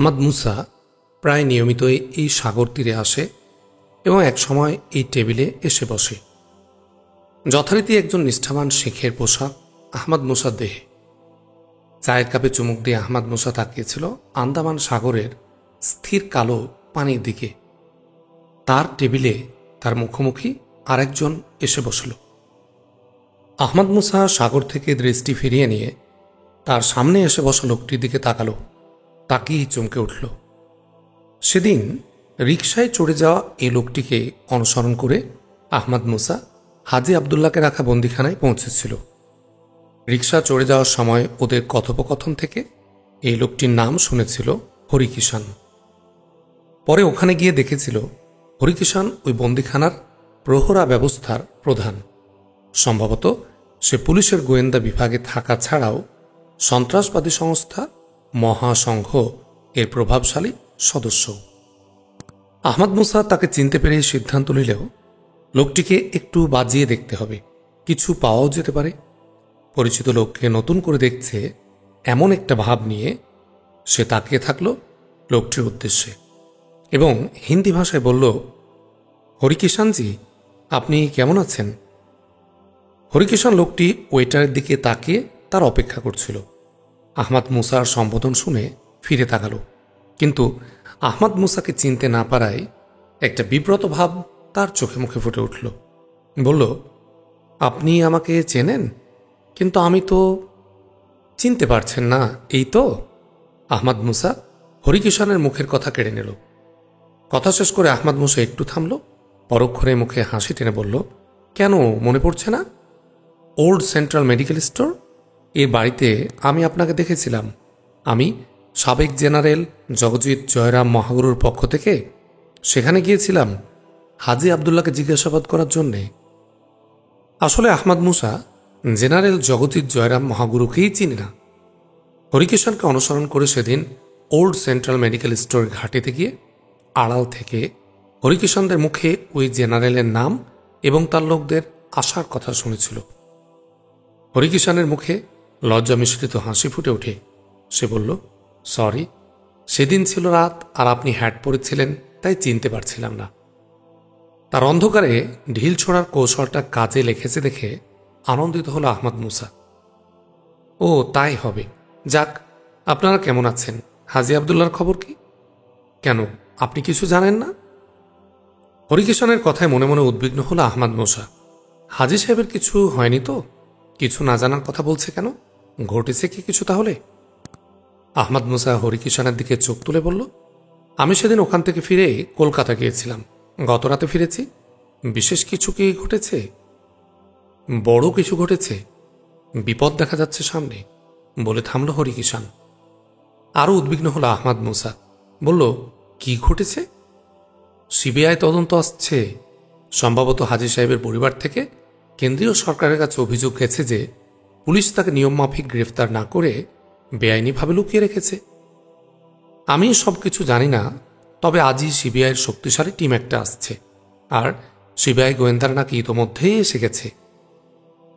আহমদ মুসা প্রায় নিয়মিতই এই সাগর তীরে আসে এবং একসময় এই টেবিলে এসে বসে। যথারীতি একজন নিষ্ঠাবান শেখের পোশাক আহমদ মুসার দেহে। চায়ের কাপে চুমুক দিয়ে আহমদ মুসা তাকিয়েছিল আন্দামান সাগরের স্থির কালো পানির দিকে। তার টেবিলে তার মুখোমুখি আরেকজন এসে বসল। আহমদ মুসা সাগর থেকে দৃষ্টি ফিরিয়ে নিয়ে তার সামনে এসে বসা লোকটির দিকে তাকালো। তাকিয়েই চমকে উঠল। সেদিন রিকশায় চড়ে যাওয়া এই লোকটিকে অনুসরণ করে আহমদ মুসা হাজি আবদুল্লাহকে রাখা বন্দিখানায় পৌঁছেছিল। রিকশা চড়ে যাওয়ার সময় ওদের কথোপকথন থেকে এই লোকটির নাম শুনেছিল হরিকিষাণ। পরে ওখানে গিয়ে দেখেছিল হরিকিষাণ ওই বন্দিখানার প্রহরা ব্যবস্থার প্রধান। সম্ভবত সে পুলিশের গোয়েন্দা বিভাগে থাকা ছাড়াও সন্ত্রাসবাদী সংস্থা মহাসংঘ এর প্রভাবশালী সদস্য। আহমদ মুসা তাকে চিনতে পেরে সিদ্ধান্ত নিলেও লোকটিকে একটু বাজিয়ে দেখতে হবে, কিছু পাওয়াও যেতে পারে। পরিচিত লোককে নতুন করে দেখছে এমন একটা ভাব নিয়ে সে তাকিয়ে থাকল লোকটির উদ্দেশ্যে এবং হিন্দি ভাষায় বলল, হরিকিষাণজি, আপনি কেমন আছেন? হরিকিষাণ লোকটি ওয়েটারের দিকে তাকিয়ে তার অপেক্ষা করছিল। আহমদ মুসার সম্বোধন শুনে ফিরে তাকাল, কিন্তু আহমদ মুসাকে চিনতে না পারায় একটা বিব্রত ভাব তার চোখে মুখে ফুটে উঠল। বলল, আপনি আমাকে চেনেন, কিন্তু আমি তো চিনতে পারছেন না, এই তো? আহমদ মুসা হরিকিষাণের মুখের কথা কেড়ে নিল। কথা শেষ করে আহমদ মুসা একটু থামল, পরক্ষণে মুখে হাসি টেনে বলল, কেন মনে পড়ছে না? ওল্ড সেন্ট্রাল মেডিকেল স্টোর, এর বাড়িতে আমি আপনাকে দেখেছিলাম। আমি সাবেক জেনারেল জগজিৎ জয়রাম মহাগুরুর পক্ষ থেকে সেখানে গিয়েছিলাম হাজি আবদুল্লাহকে জিজ্ঞাসাবাদ করার জন্যে। আসলে আহমদ মুসা জেনারেল জগজিৎ জয়রাম মহাগুরুকেই চিনি না। হরিকিষাণকে অনুসরণ করে সেদিন ওল্ড সেন্ট্রাল মেডিকেল স্টোর ঘাটিতে গিয়ে আড়াল থেকে হরিকিষাণদের মুখে ওই জেনারেলের নাম এবং তার লোকদের আসার কথা শুনেছিল। হরিকিষাণের মুখে লজ্জা মিশ্রিত হাসি ফুটে ওঠে। সে বলল, সরি, সেদিন ছিল রাত আর আপনি হ্যাট পরেছিলেন, তাই চিনতে পারছিলাম না। তার অন্ধকারে ঢিল ছোড়ার কৌশলটা কাজে লেগেছে দেখে আনন্দিত হল আহমদ মুসা। ও তাই হবে। যাক, আপনারা কেমন আছেন? হাজি আবদুল্লাহর খবর কি? কেন, আপনি কিছু জানেন না? হরিকিষাণের কথায় মনে মনে উদ্বিগ্ন হল আহমদ মুসা। হাজি সাহেবের কিছু হয়নি তো? কিছু না জানার কথা বলছে কেন? ঘটেছে কি কিছু তাহলে? আহমদ মুসা হরিকিষাণের দিকে চোখ তুলে বলল, আমি সেদিন ওখান থেকে ফিরে কলকাতা গিয়েছিলাম। গত রাতে ফিরেছি। বিশেষ কিছু কি ঘটেছে? বড় কিছু ঘটেছে, বিপদ দেখা যাচ্ছে সামনে, বলে থামল হরিকিষাণ। আরও উদ্বিগ্ন হল আহমদ মুসা। বলল, কি ঘটেছে? সিবিআই তদন্ত আসছে। সম্ভবত হাজি সাহেবের পরিবার থেকে কেন্দ্রীয় সরকারের কাছে অভিযোগ গেছে যে পুলিশ তাকে নিয়মমাফিক গ্রেফতার না করে বেআইনিভাবে লুকিয়ে রেখেছে। আমি সবকিছু জানি না, তবে আজই সিবিআইয়ের শক্তিশালী টিম একটা আসছে, আর সিবিআই গোয়েন্দারা নাকি ইতোমধ্যেই এসে গেছে।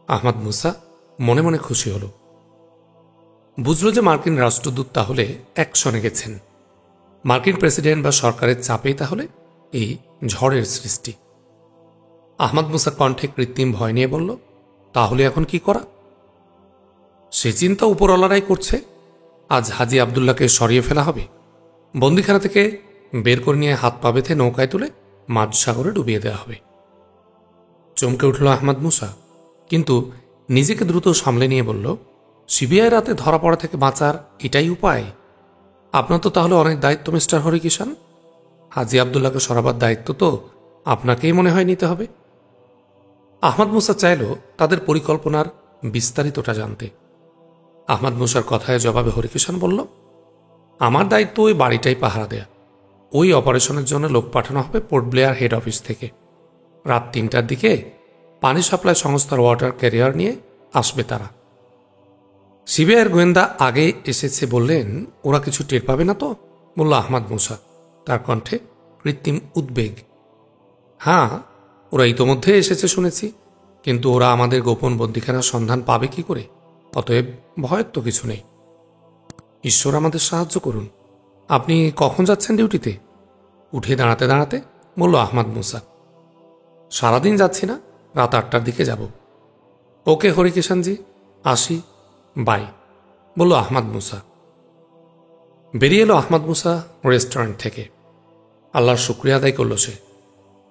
আহমদ মুসা মনে মনে খুশি হল। বুঝল যে মার্কিন রাষ্ট্রদূত তাহলে অ্যাকশনে গেছেন। মার্কিন প্রেসিডেন্ট বা সরকারের চাপেই তাহলে এই ঝড়ের সৃষ্টি। আহমদ মুসা কণ্ঠে কৃত্রিম ভয় নিয়ে বলল, তাহলে এখন কি করা? সে চিন্তা উপরওয়ালারাই করছে। আজ হাজি আবদুল্লাহকে সরিয়ে ফেলা হবে, বন্দিখানা থেকে বের করে নিয়ে হাত পা বেঁধে নৌকায় তুলে মাঝ সাগরে ডুবিয়ে দেওয়া হবে। চমকে উঠল আহমদ মুসা, কিন্তু নিজেকে দ্রুত সামলে নিয়ে বলল, সিবিআই রাতে ধরা পড়া থেকে বাঁচার এটাই উপায়? আপনার তো তাহলে অনেক দায়িত্ব মিস্টার হরিকিষাণ। হাজি আবদুল্লাহকে সরাবার দায়িত্ব তো আপনাকেই মনে হয় নিতে হবে। আহমদ মুসা চাইল তাদের পরিকল্পনার বিস্তারিতটা জানতে। আহমদ মুসার কথায় জবাবে হরিকিষাণ বলল, আমার দায়িত্ব ওই বাড়িটাই পাহারা দেয়া। ওই অপারেশনের জন্য লোক পাঠানো হবে পোর্ট ব্লেয়ার হেড অফিস থেকে। রাত 3টার দিকে পানি সাপ্লাই সংস্থার ওয়াটার ক্যারিয়ার নিয়ে আসবে তারা। সিবিআইয়ের গোয়েন্দা আগে এসেছে বললেন, ওরা কিছু টের পাবে না তো? বলল আহমদ মুসা, তার কণ্ঠে কৃত্রিম উদ্বেগ। হ্যাঁ, ওরা ইতোমধ্যে এসেছে শুনেছি, কিন্তু ওরা আমাদের গোপন বন্দিখানার সন্ধান পাবে কি করে? অতএব ভয়ের তো কিছু নেই। ঈশ্বর আমাদের সাহায্য করুন। আপনি কখন যাচ্ছেন ডিউটিতে? উঠে দাঁড়াতে দাঁড়াতে বলল আহমাদ মুসা। সারাদিন যাচ্ছি না, রাত 8টার দিকে যাব। ওকে হরিকিষানজি, আসি, বাই, বলল আহমাদ মুসা। বেরিয়ে এলো আহমাদ মুসা রেস্টুরেন্ট থেকে। আল্লাহর শুকরিয়া আদায় করল সে।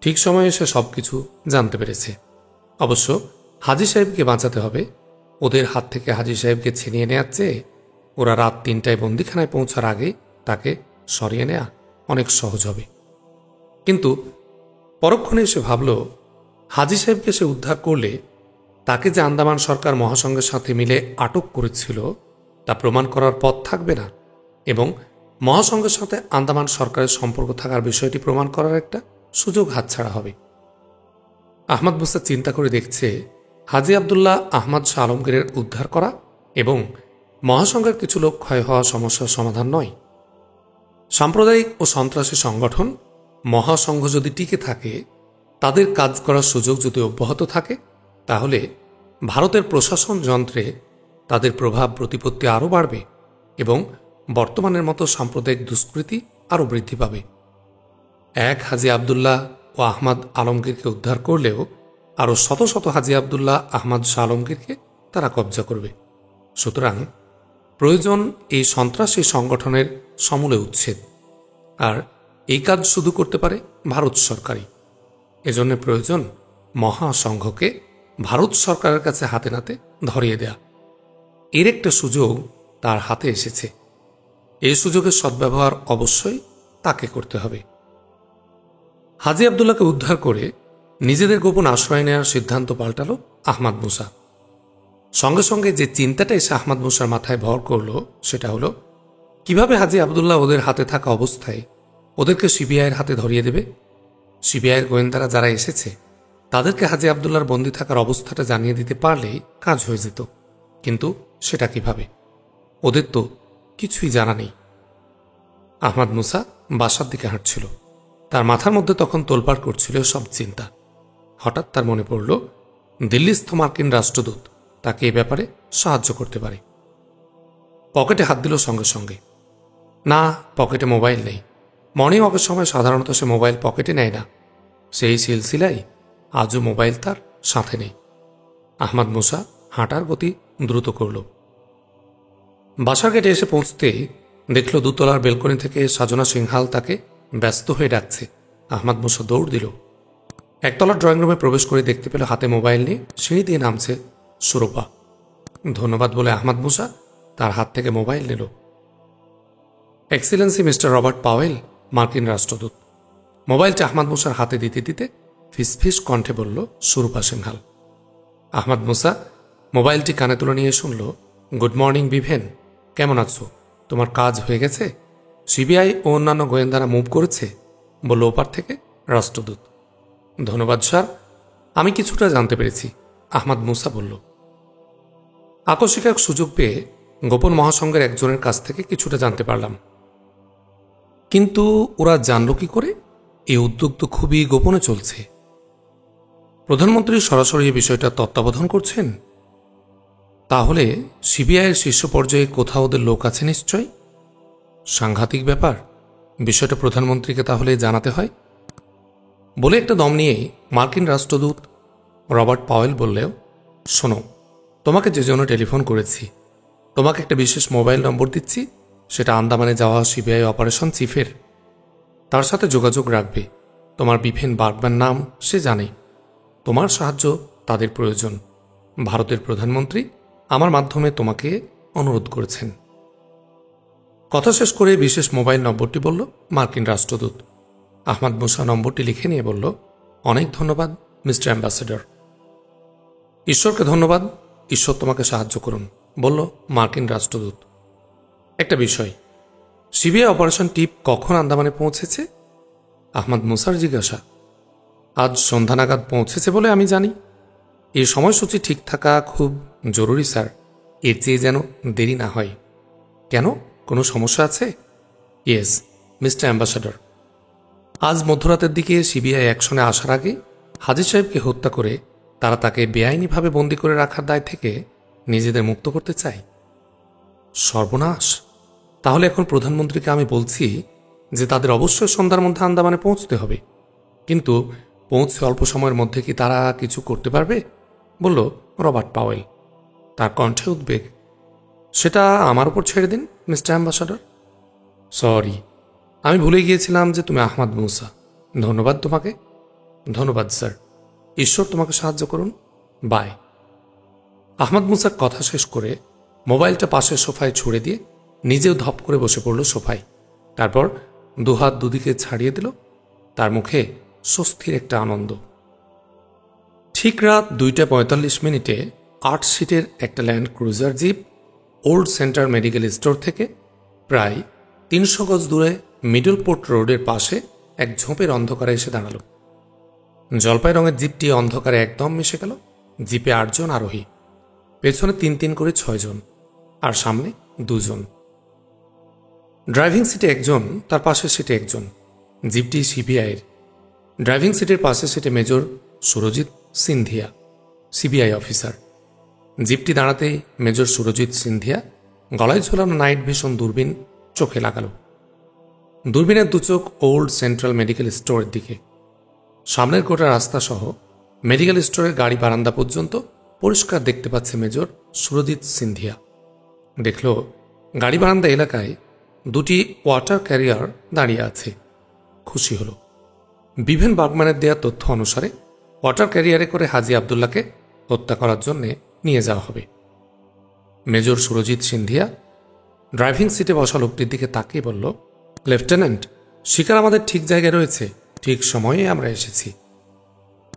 ঠিক সময়ে সে সব কিছু জানতে পেরেছে। অবশ্য হাজী সাহেবকে বাঁচাতে হবে। ওদের হাত থেকে হাজী সাহেবকে ছিনিয়ে নেওয়ার চেয়ে ওরা রাত 3টায় বন্দিখানায় পৌঁছার আগে তাকে সরিয়ে নেওয়া অনেক সহজ হবে। কিন্তু পরক্ষণে সে ভাবল, হাজী সাহেবকে সে উদ্ধার করলে তাকে যে আন্দামান সরকার মহাসংঘের সাথে মিলে আটক করেছিল তা প্রমাণ করার পথ থাকবে না, এবং মহাসংঘের সাথে আন্দামান সরকারের সম্পর্ক থাকার বিষয়টি প্রমাণ করার একটা সুযোগ হাতছাড়া হবে। আহমদ মুসা চিন্তা করে দেখছে, হাজী আবদুল্লাহ আহমদ শাহ আলমগীরের উদ্ধার করা এবং মহাসংঘের কিছু লোক ক্ষয় হওয়া সমস্যার সমাধান নয়। সাম্প্রদায়িক ও সন্ত্রাসী সংগঠন মহাসংঘ যদি টিকে থাকে, তাদের কাজ করার সুযোগ যদি অব্যাহত থাকে, তাহলে ভারতের প্রশাসন যন্ত্রে তাদের প্রভাব প্রতিপত্তি আরও বাড়বে এবং বর্তমানের মতো সাম্প্রদায়িক দুষ্কৃতি আরও বৃদ্ধি পাবে। এক হাজী আবদুল্লাহ ও আহমদ আলমগীরকে উদ্ধার করলেও আরও শত শত হাজী আবদুল্লাহ আহমদ শাহ আলমগীরকে তারা কব্জা করবে। সুতরাং প্রয়োজন এই সন্ত্রাসী সংগঠনের সমূলে উচ্ছেদ, আর এই কাজ শুধু করতে পারে ভারত সরকারই। এজন্য প্রয়োজন মহাসংঘকে ভারত সরকারের কাছে হাতে নাতে ধরিয়ে দেয়া। এর একটা সুযোগ তার হাতে এসেছে। এই সুযোগের সদ্ব্যবহার অবশ্যই তাকে করতে হবে। হাজী আবদুল্লাহকে উদ্ধার করে নিজেদের গোপন আশ্রয় নেওয়ার সিদ্ধান্ত পাল্টাল আহমদ মুসা। সঙ্গে সঙ্গে যে চিন্তাটা এসে আহমদ মুসার মাথায় ভর করল সেটা হলো, কিভাবে হাজী আবদুল্লাহ ওদের হাতে থাকা অবস্থায় ওদেরকে সিবিআইয়ের হাতে ধরিয়ে দেবে। সিবিআইয়ের গোয়েন্দারা যারা এসেছে তাদেরকে হাজী আবদুল্লাহর বন্দী থাকার অবস্থাটা জানিয়ে দিতে পারলেই কাজ হয়ে যেত। কিন্তু সেটা কিভাবে? ওদের তো কিছুই জানা নেই। আহমদ মুসা বাসার দিকে হাঁটছিল। তার মাথার মধ্যে তখন তোলপাড় করছিল সব চিন্তা। হঠাৎ তার মনে পড়ল, দিল্লিস্থ মার্কিন রাষ্ট্রদূত তাকে এ ব্যাপারে সাহায্য করতে পারে। পকেটে হাত দিল সঙ্গে সঙ্গে। না, পকেটে মোবাইল নেই। মর্নিং ওয়াকের সময় সাধারণত সে মোবাইল পকেটে নেয় না। সেই সিলসিলাই আজও মোবাইল তার সাথে নেই। আহমদ মুসা হাঁটার গতি দ্রুত করল। বাসার গেটে এসে পৌঁছতে দেখল দুতলার বেলকনি থেকে সাজনা সিংহাল তাকে ব্যস্ত হয়ে ডাকছে। আহমদ মুসা দৌড় দিল। একতলার ড্রয়িং রুমে প্রবেশ করে দেখতে পেল হাতে মোবাইল নিয়ে সিঁড়ি দিয়ে নামছে সুরপা। ধন্যবাদ বলে আহমদ মুসা তার হাত থেকে মোবাইল নিল। এক্সিলেন্সি মিস্টার রবার্ট পাওয়েল, মার্কিন রাষ্ট্রদূত। মোবাইলটা আহমদ মুসার হাতে দিতে দিতে ফিসফিস কণ্ঠে বলল সুরপা সিংহাল। আহমদ মুসা মোবাইলটি কানে তুলে নিয়ে শুনল, গুড মর্নিং বিভেন, কেমন আছো? তোমার কাজ হয়ে গেছে? সিবিআই ও অন্যান্য গোয়েন্দারা মুভ করেছে, বলল ওপার থেকে রাষ্ট্রদূত। ধন্যবাদ স্যার, আমি কিছুটা জানতে পেরেছি, আহমদ মুসা বলল। আকস্মিক এক সুযোগ পেয়ে গোপন মহাসংঘের একজনের কাছ থেকে কিছুটা জানতে পারলাম। কিন্তু ওরা জানল কি করে? এই উদ্যোগ তো খুবই গোপনে চলছে। প্রধানমন্ত্রী সরাসরি এই বিষয়টা তত্ত্বাবধান করছেন। তাহলে সিবিআইয়ের শীর্ষ পর্যায়ে কোথাও ওদের লোক আছে নিশ্চয়। সাংঘাতিক ব্যাপার। বিষয়টা প্রধানমন্ত্রীকে তাহলে জানাতে হয় বলে একটা দম নিয়ে মার্কিন রাষ্ট্রদূত রবার্ট পাওয়েল বললেও, শোনো, তোমাকে যে জন্য টেলিফোন করেছি, তোমাকে একটা বিশেষ মোবাইল নম্বর দিচ্ছি। সেটা আন্দামানে যাওয়া সিবিআই অপারেশন চিফের। তার সাথে যোগাযোগ রাখবে। তোমার বিভেন বার্গম্যান নাম সে জানে। তোমার সাহায্য তাদের প্রয়োজন। ভারতের প্রধানমন্ত্রী আমার মাধ্যমে তোমাকে অনুরোধ করেছেন। কথা শেষ করে বিশেষ মোবাইল নম্বরটি বলল মার্কিন রাষ্ট্রদূত। আহমদ মুসা নম্বরটি লিখে নিয়ে বলল, অনেক ধন্যবাদ মিস্টার অ্যাম্বাসেডর। ঈশ্বরকে ধন্যবাদ, ঈশ্বর তোমাকে সাহায্য করুন, বলল মার্কিন রাষ্ট্রদূত। একটা বিষয়, সিবিআই অপারেশন টিপ কখন আন্দামানে পৌঁছেছে? আহমদ মুসার জিজ্ঞাসা। আজ সন্ধ্যা নাগাদ পৌঁছেছে বলে আমি জানি। এই সময়সূচি ঠিক থাকা খুব জরুরি স্যার। এর চেয়ে যেন দেরি না হয়। কেন, কোনো সমস্যা আছে? ইয়েস মিস্টার অ্যাম্বাসেডর, আজ মধ্যরাতের দিকে সিবিআই অ্যাকশনে আসার আগে হাজী সাহেবকে হত্যা করে তারা তাকে বেআইনিভাবে বন্দী করে রাখার দায় থেকে নিজেদের মুক্ত করতে চায়। সর্বনাশ! তাহলে এখন প্রধানমন্ত্রীকে আমি বলছি যে তাদের অবশ্যই সন্ধ্যার মধ্যে আন্দামানে পৌঁছতে হবে, কিন্তু পৌঁছে অল্প সময়ের মধ্যে কি তারা কিছু করতে পারবে? বলল রবার্ট পাওয়েল, তার কণ্ঠে উদ্বেগ। সেটা আমার উপর ছেড়ে দিন মিস্টার অ্যাম্বাসাডর। সরি, আমি ভুলে গিয়েছিলাম যে তুমি আহমদ মুসা। ধন্যবাদ তোমাকে। ধন্যবাদ স্যার, ঈশ্বর তোমাকে সাহায্য করুন। বাই। আহমদ মুসার কথা শেষ করে মোবাইলটা পাশের সোফায় ছুড়ে দিয়ে নিজেও ধপ করে বসে পড়ল সোফায়। তারপর দুহাত দুদিকে ছাড়িয়ে দিল। তার মুখে স্বস্তির একটা আনন্দ। ঠিক রাত 2:45 8 সিটের একটা land cruiser jeep old centre medical store থেকে প্রায় 300 গজ দূরে মিডল পোর্ট রোডের পাশে এক ঝোপের অন্ধকারে এসে দাঁড়াল। জলপাই রঙের জিপটি অন্ধকারে একদম মিশে গেল। জিপে 8 জন আরোহী, পেছনে 3 করে 6 জন, আর সামনে 2 জন। ড্রাইভিং সিটে একজন, তার পাশের সিটে একজন। জিপটি সিবিআইয়ের। ড্রাইভিং সিটের পাশের সিটে major Surajit Scindia, CBI officer. জিপটি দাঁড়াতেই মেজর সুরজিৎ সিন্ধিয়া গলায় ঝোলানো নাইট ভিশন দূরবীন চোখে লাগাল। দূরবীনের দুচোখ ওল্ড সেন্ট্রাল মেডিকেল স্টোরের দিকে। সামনের গোটা রাস্তা সহ মেডিকেল স্টোরের গাড়ি বারান্দা পর্যন্ত পরিষ্কার দেখতে পাচ্ছে মেজর সুরজিৎ সিন্ধিয়া। দেখল গাড়ি বারান্দা এলাকায় 2টি ওয়াটার ক্যারিয়ার দাঁড়িয়ে আছে। খুশি হল। বিভেন বাগম্যানের দেয়া তথ্য অনুসারে ওয়াটার ক্যারিয়ারে করে হাজি আবদুল্লাহকে হত্যা করার জন্য নিয়ে যাওয়া হবে। মেজর সুরজিৎ সিন্ধিয়া ড্রাইভিং সিটে বসা লোকটির দিকে তাকিয়ে বলল, লেফটেন্যান্ট, শিকার আমাদের ঠিক জায়গায় রয়েছে, ঠিক সময়ে আমরা এসেছি।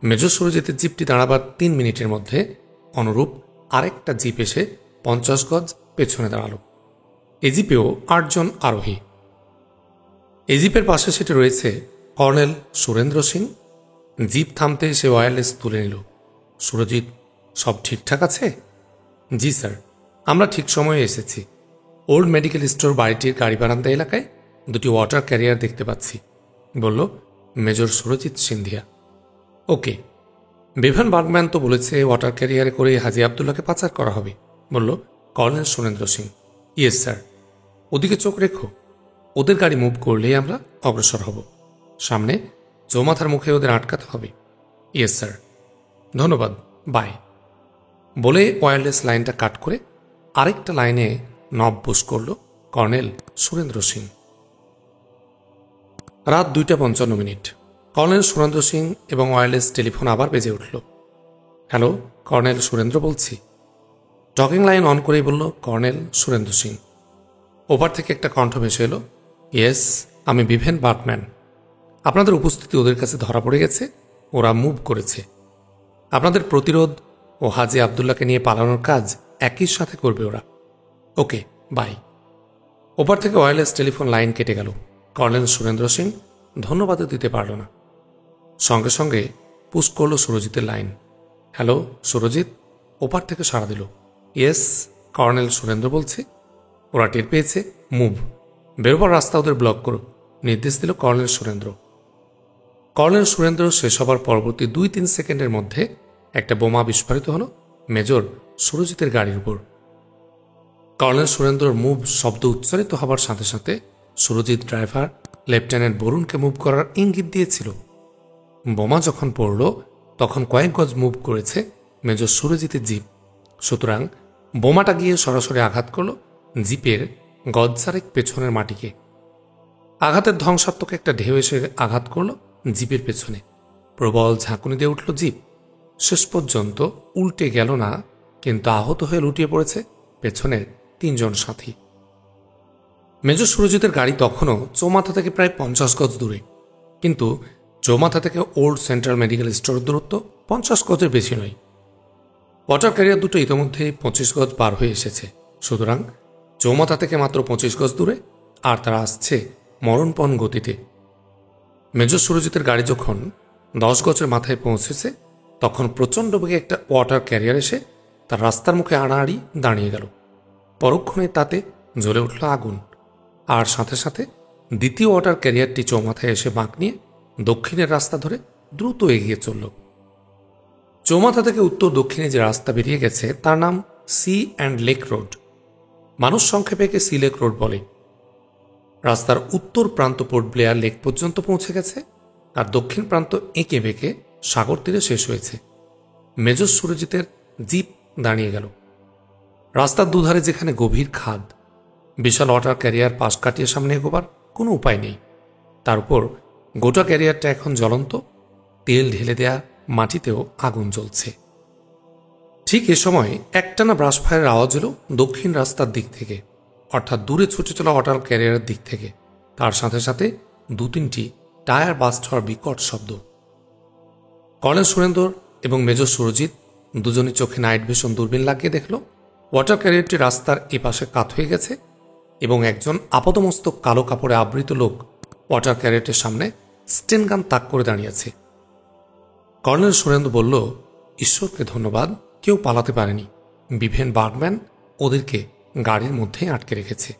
মেজর সুরজিতের জিপটি দাঁড়াবার 3 মিনিটের মধ্যে অনুরূপ আরেকটা জিপ এসে 50 গজ পেছনে দাঁড়াল। এ জিপেও 8 জন আরোহী। এই জিপের পাশে সিটে রয়েছে কর্নেল সুরেন্দ্র সিং। জিপ থামতে সে ওয়্যারলেস তুলে নিল। সুরজিৎ, সব ঠিকঠাক আছে? জি স্যার, আমরা ঠিক সময়ে এসেছি। ওল্ড মেডিকেল স্টোর বাড়িটির গাড়ি বারান্দা এলাকায় 2টি ওয়াটার ক্যারিয়ার দেখতে পাচ্ছি, বলল মেজর সুরজিৎ সিন্ধিয়া। ওকে, বিভান বার্গম্যান তো বলেছে ওয়াটার ক্যারিয়ারে করে হাজি আবদুল্লাহকে পাচার করা হবে, বলল colonel Surendra Singh. Yes sir, ওদিকে চোখ রেখো। ওদের গাড়ি মুভ করলেই আমরা অগ্রসর হব। সামনে চৌমাথার মুখে ওদের আটকাতে হবে। Yes sir. ধন্যবাদ, বাই। বলে ওয়্যারলেস লাইনটা কাট করে আরেকটা লাইনে নব পুশ করল কর্নেল সুরেন্দ্র সিং। রাত 2:55। কর্নেল সুরেন্দ্র সিং এবং ওয়্যারলেস টেলিফোন আবার বেজে উঠল। হ্যালো, কর্নেল সুরেন্দ্র বলছি। টকিং লাইন অন করেই বলল কর্নেল সুরেন্দ্র সিং। ওপার থেকে একটা কণ্ঠ ভেসে এলো, ইয়েস, আমি বিভেন বার্গম্যান। আপনাদের উপস্থিতি ওদের কাছে ধরা পড়ে গেছে, ওরা মুভ করেছে। আপনাদের প্রতিরোধ ও হাজি আবদুল্লাহকে নিয়ে পালানোর কাজ একই সাথে করবে ওরা। ওকে, বাই। ওপার থেকে ওয়্যারলেস টেলিফোন লাইন কেটে গেল। কর্নেল সুরেন্দ্র সিং ধন্যবাদও দিতে পারল না। সঙ্গে সঙ্গে পুশ করল সুরজিতের লাইন। হ্যালো সুরজিৎ, ওপার থেকে সাড়া দিল। ইয়েস, কর্নেল সুরেন্দ্র বলছি। ওরা টের পেয়েছে, মুভ। বেরোবার রাস্তা ওদের ব্লক করো, নির্দেশ দিল কর্নেল সুরেন্দ্র। কর্নেল সুরেন্দ্র শেষ হবার পরবর্তী 2-3 সেকেন্ডের মধ্যে একটা বোমা বিস্ফোরিত হল মেজর সুরজিতের গাড়ির উপর। কর্নেল সুরেন্দ্রর মুভ শব্দ উচ্চারিত হবার সাথে সাথে সুরজিৎ ড্রাইভার লেফটেন্যান্ট বরুণকে মুভ করার ইঙ্গিত দিয়েছিল। বোমা যখন পড়ল তখন কয়েক গজ মুভ করেছে মেজর সুরজিতের জিপ। সুতরাং বোমাটা গিয়ে সরাসরি আঘাত করল জিপের গজ-4 পেছনের মাটিকে। আঘাতের ধ্বংসাত্মক একটা ঢেউ এসে আঘাত করল জিপের পেছনে। প্রবল ঝাঁকুনি দিয়ে উঠল জিপ। শেষ পর্যন্ত উল্টে গেল না, কিন্তু আহত হয়ে লুটিয়ে পড়েছে পেছনের 3 জন সাথী। মেজর সুরজিতের গাড়ি তখনও চৌমাথা থেকে প্রায় 50 গজ দূরে, কিন্তু চৌমাথা থেকে ওল্ড সেন্ট্রাল মেডিকেল স্টোর দূরত্ব 50 গজের বেশি নয়। ওয়াটার ক্যারিয়ার দুটো ইতিমধ্যে 25 গজ পার হয়ে এসেছে। সুতরাং চৌমাথা থেকে মাত্র 25 গজ দূরে, আর তারা আসছে মরণপণ গতিতে। মেজর সুরজিতের গাড়ি যখন 10 গজের মাথায় পৌঁছেছে তখন প্রচণ্ড বেগে একটা ওয়াটার ক্যারিয়ার এসে তার রাস্তার মুখে আড়াআড়ি দাঁড়িয়ে গেল। পরক্ষণে তাতে জ্বলে উঠল আগুন, আর সাথে সাথে দ্বিতীয় ওয়াটার ক্যারিয়ারটি চৌমাথায় এসে বাঁক নিয়ে দক্ষিণের রাস্তা ধরে দ্রুত এগিয়ে চলল। চৌমাথা থেকে উত্তর দক্ষিণে যে রাস্তা বেরিয়ে গেছে তার নাম সি অ্যান্ড লেক রোড। মানুষ সংক্ষেপে একে সি লেক রোড বলে। রাস্তার উত্তর প্রান্ত পোর্ট ব্লেয়ার লেক পর্যন্ত পৌঁছে গেছে, আর দক্ষিণ প্রান্ত এঁকে বেঁকে সাগর তীরে শেষ হয়েছে। মেজর সুরজিতের জিপ দাঁড়িয়ে গেল। রাস্তার দুধারে যেখানে গভীর খাদ, বিশাল ওয়াটার ক্যারিয়ার পাশ কাটিয়ে সামনে এগোবার কোনো উপায় নেই। তার উপর গোটা ক্যারিয়ারটা এখন জ্বলন্ত, তেল ঢেলে দেয়া মাটিতেও আগুন জ্বলছে। ঠিক এ সময় একটানা ব্রাশ ফায়ারের আওয়াজ এলো দক্ষিণ রাস্তার দিক থেকে, অর্থাৎ দূরে ছুটে চলা ওয়াটার ক্যারিয়ারের দিক থেকে। তার সাথে সাথে 2-3টি টায়ার বাস্ট হওয়ার বিকট শব্দ। কর্নেল সুরেন্দ্র এবং মেজর সুরজিৎ দুজনই চোখে নাইট ভিশন দূরবীন লাগিয়ে দেখল ওয়াটার ক্যারিয়ারটি রাস্তার এপাশে কাত হয়ে গেছে এবং একজন আপাতমস্তক কালো কাপড়ে আবৃত লোক ওয়াটার ক্যারিয়ারটির সামনে স্টেনগান তাক করে দাঁড়িয়েছে। কর্নেল সুরেন্দ্র বলল, ঈশ্বরকে ধন্যবাদ, কেউ পালাতে পারেনি। বিভেন বার্গম্যান ওদেরকে গাড়ির মধ্যেই আটকে রেখেছে।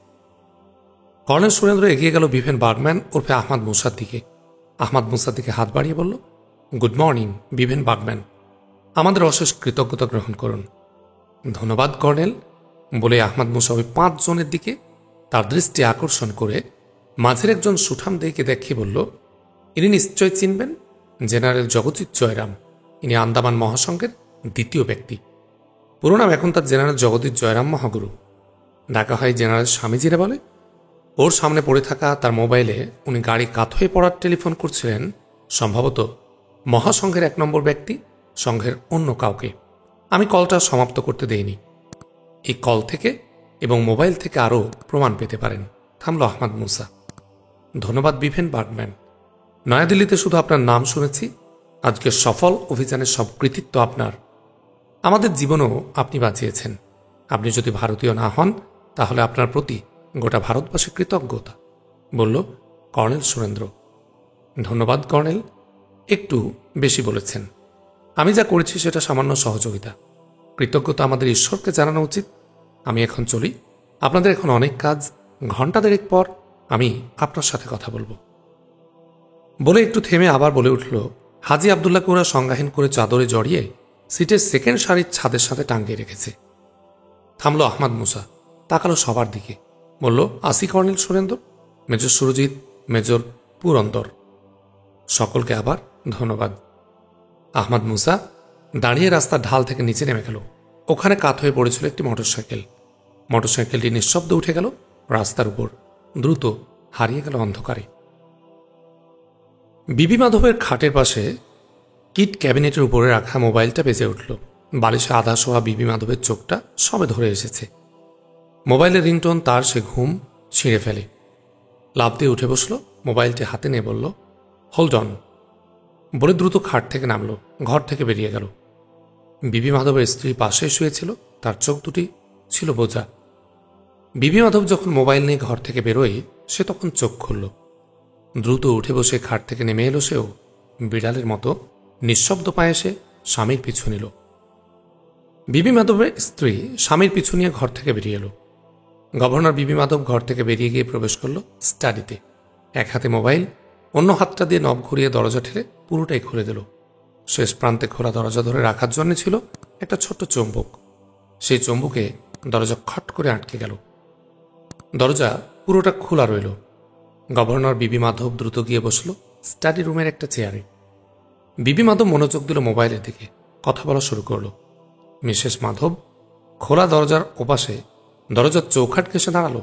কর্নেল সুরেন্দ্র এগিয়ে গেল বিভেন বার্গম্যান ওরফে আহমাদ মুসার দিকে। আহমাদ মুসার দিকে হাত বাড়িয়ে বলল, গুড মর্নিং বিভেন বার্গম্যান, আমাদের অশেষ কৃতজ্ঞতা গ্রহণ করুন। ধন্যবাদ কর্নেল বলে আহমাদ মুসা ওই 5 জনের দিকে তার দৃষ্টি আকর্ষণ করে মাঝের একজন সুঠাম দেইকে দেখিয়ে বলল, ইনি নিশ্চয় চিনবেন, জেনারেল জগজিৎ জয়রাম। ইনি আন্দামান মহাসংঘের দ্বিতীয় ব্যক্তি। পুরো নাম এখন তার জেনারেল জগজিৎ জয়রাম মহাগুরু। ডাকা হয় জেনারেল স্বামীজিরে বলে। ওর সামনে পড়ে থাকা তার মোবাইলে উনি গাড়ি কাত হয়ে পড়ার টেলিফোন করছিলেন, সম্ভবত মহাসংঘের 1 নম্বর ব্যক্তি, সংঘের অন্য কাউকে। আমি কলটা সমাপ্ত করতে দেইনি। এই কল থেকে এবং মোবাইল থেকে আরও প্রমাণ পেতে পারেন। থামল আহমাদ মুসা। ধন্যবাদ বিভেন বার্গম্যান, নয়াদিল্লিতে শুধু আপনার নাম শুনেছি। আজকের সফল অভিযানের সব কৃতিত্ব আপনার। আমাদের জীবনও আপনি বাঁচিয়েছেন। আপনি যদি ভারতীয় না হন তাহলে আপনার প্রতি গোটা ভারতবাসী কৃতজ্ঞতা, বলল কর্নেল সুরেন্দ্র। ধন্যবাদ কর্নেল, একটু বেশি বলেছেন। আমি যা করেছি সেটা সামান্য সহযোগিতা। কৃতজ্ঞতা আমাদের ঈশ্বরকে জানানো উচিত। আমি এখন চলি, আপনাদের এখন অনেক কাজ। ঘণ্টা 1.5 পর আমি আপনার সাথে কথা বলবো। বলে একটু থেমে আবার বলে উঠল, হাজি আবদুল্লাহকে ওরা সংজ্ঞাহীন করে চাদরে জড়িয়ে সিটের সেকেন্ড সারির ছাদের সাথে টাঙ্গিয়ে রেখেছে। থামল আহমাদ মুসা, তাকালো সবার দিকে, বলল, আসি colonel Surendra, major Surajit, major Purandara, সকলকে আবার ধন্যবাদ। আহমাদ মুসা দাঁড়িয়ে রাস্তার ঢাল থেকে নিচে নেমে গেল। ওখানে কাত হয়ে পড়েছিল একটি মোটরসাইকেল। মোটরসাইকেলটি নিঃশব্দ উঠে গেল রাস্তার উপর, দ্রুত হারিয়ে গেল অন্ধকারে। বিবি মাধবের খাটের পাশে কিট ক্যাবিনেটের উপরে রাখা মোবাইলটা বেজে উঠল। বালিশে আধা শোয়া বিবি মাধবের চোখটা সবে ধরে এসেছে। মোবাইলের রিংটোন তার সে ঘুম ছিঁড়ে ফেলে। লাফ দিয়ে উঠে বসল, মোবাইলটি হাতে নিয়ে বলল, হোল্ড অন, বলে দ্রুত খাট থেকে নামল, ঘর থেকে বেরিয়ে গেল। বিবি মাধবের স্ত্রী পাশে শুয়েছিল, তার চোখ দুটি ছিল বোঝা। বিবি মাধব যখন মোবাইল নিয়ে ঘর থেকে বেরোয় সে তখন চোখ খুলল। দ্রুত উঠে বসে খাট থেকে নেমে এলো সেও। বিড়ালের মতো নিঃশব্দ পায়ে সে স্বামীর পিছু নিল। বিবি মাধবের স্ত্রী স্বামীর পিছু নিয়ে ঘর থেকে বেরিয়ে এলো। গভর্নর বিবি মাধব ঘর থেকে বেরিয়ে গিয়ে প্রবেশ করল স্টাডিতে। এক হাতে মোবাইল, অন্য হাতটা দিয়ে নব ঘুরিয়ে দরজা ঠেলে পুরোটাই খুলে দিল। শেষ প্রান্তে খোলা দরজা ধরে রাখার জন্য ছিল একটা ছোট্ট চুম্বক। সেই চুম্বকে দরজা খট করে আটকে গেল। দরজা পুরোটা খোলা রইল। গভর্নর বিবি মাধব দ্রুত গিয়ে বসল স্টাডি রুমের একটা চেয়ারে। বিবি মাধব মনোযোগ দিল মোবাইলের দিকে, কথা বলা শুরু করল। মিসেস মাধব খোলা দরজার ওপাশে দরজার চৌখাট ঘেঁষে দাঁড়ালো,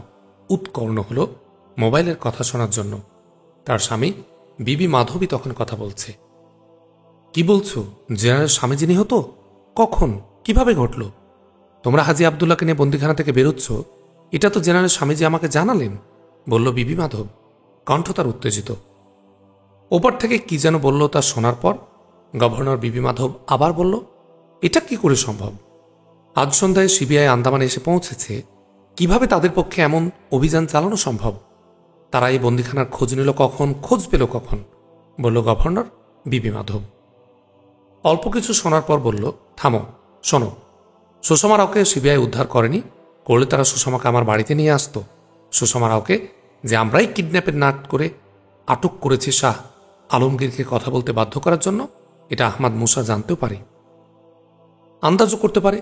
উৎকর্ণ হল মোবাইলের কথা শোনার জন্য। তার স্বামী বিবি মাধবই তখন কথা বলছে। কি বলছো? জেনারেল স্বামীজি নিহত? কখন? কিভাবে ঘটল? তোমরা হাজি আবদুল্লাহকে নিয়ে বন্দিখানা থেকে বেরোচ্ছ, এটা তো জেনারেল স্বামীজি আমাকে জানালেন, বলল বিবি মাধব, কণ্ঠ তার উত্তেজিত। ওপর থেকে কি যেন বলল, তা শোনার পর গভর্নর বিবি মাধব আবার বলল, এটা কি করে সম্ভব? আজ সন্ধ্যায় সিবিআই আন্দামানে এসে পৌঁছেছে, কিভাবে তাদের পক্ষে এমন অভিযান চালানো সম্ভব? তারা এই বন্দিখানার খোঁজ নিল কখন, খোঁজ পেল কখন, বলল গভর্নর বিবি মাধব। অল্প কিছু শোনার পর বলল, থামো, শোনো, সুষমা রাওকে সিবিআই উদ্ধার করেনি, করলে তারা সুষমাকে আমার বাড়িতে নিয়ে আসতো। সুষমা রাওকে যে আমরাই কিডন্যাপের নাট করে আটক করেছি শাহ আলমগীরকে কথা বলতে বাধ্য করার জন্য, এটা আহমাদ মুসা জানতেও পারে, আন্দাজও করতে পারে।